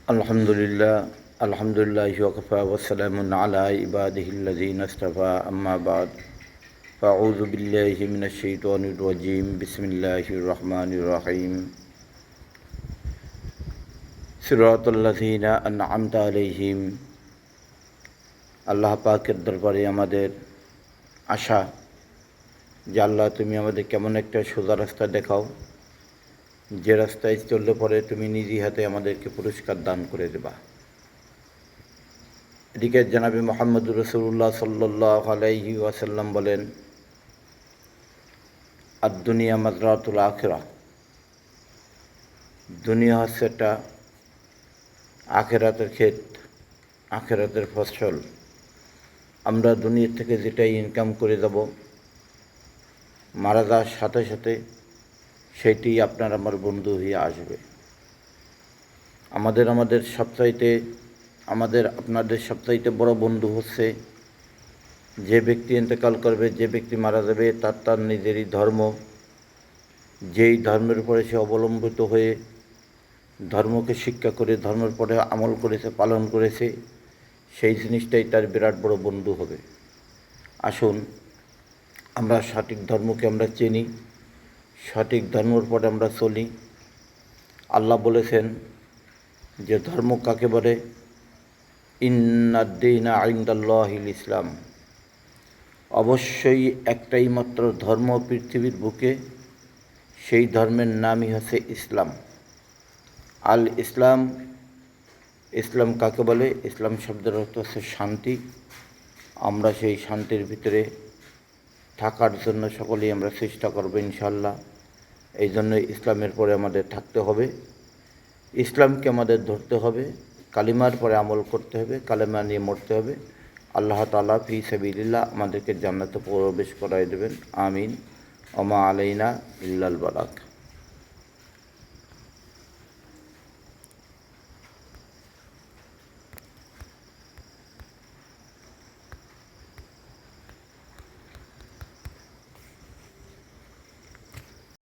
আলহামদুলিল্লাহি ওয়াকাফা ওয়াসসালামুন আলা ইবাদিহিল্লাযীনা ইসতাফা আম্মা বা'দ ফাআউযু বিল্লাহি মিনাশ শাইতানির রাজীম বিসমিল্লাহির রহমানির রহিম সিরাতাল্লাযীনা আন'আমতা আলাইহিম। আল্লাহ পাকের দরবারে আমাদের আশা যে আল্লাহ তুমি আমাদের কেমন একটা সোজা রাস্তা দেখাও, যে রাস্তায় চললে পরে তুমি নিজে হাতে আমাদেরকে পুরস্কার দান করে দেবা। এদিকে জনাবে মুহাম্মদুর রাসূলুল্লাহ সাল্লাল্লাহু আলাইহি ওয়াসাল্লাম বলেন, আদ-দুনিয়া মাজরাতুল আখিরাহ, দুনিয়া হচ্ছে একটা আখিরাতের ক্ষেত, আখিরাতের ফসল। আমরা দুনিয়া থেকে যেটাই ইনকাম করে যাব, মারা যাওয়ার সাথে সাথে সেইটি আপনার আমার বন্ধু হয়ে আসবে। আপনাদের সবচাইতে বড় বন্ধু হচ্ছে যে ব্যক্তি ইন্তেকাল করবে, যে ব্যক্তি মারা যাবে, তার নিজেরই ধর্ম, যেই ধর্মের উপরে সে অবলম্বিত হয়ে ধর্মকে শিক্ষা করে ধর্মের পরে আমল করেছে, পালন করেছে, সেই জিনিসটাই তার বিরাট বড় বন্ধু হবে। আসুন আমরা সঠিক ধর্মকে আমরা চিনি, সঠিক ধর্মের পরে আমরা চলি। আল্লাহ বলেছেন যে ধর্ম কাকে বলে, ইন্নাদ-দীনা ইনদাল্লাহিল ইসলাম, অবশ্যই একটাই মাত্র ধর্ম পৃথিবীর বুকে, সেই ধর্মের নামই হচ্ছে ইসলাম। আল ইসলাম, ইসলাম কাকে বলে? ইসলাম শব্দের অর্থ হচ্ছে শান্তি। আমরা সেই শান্তির ভিতরে থাকার জন্য সকলেই আমরা চেষ্টা করব ইনশাআল্লাহ। এই জন্য ইসলামের পরে আমাদের থাকতে হবে, ইসলামকে আমাদের ধরতে হবে, কালিমার পরে আমল করতে হবে, কালিমা নিয়ে মরতে হবে। আল্লাহ তাআলা ফি সাবিলিল্লাহ আমাদেরকে জান্নাতে প্রবেশ করায় দেবেন। আমিন। ওমা আলাইনা ইল্লাল বালাগ।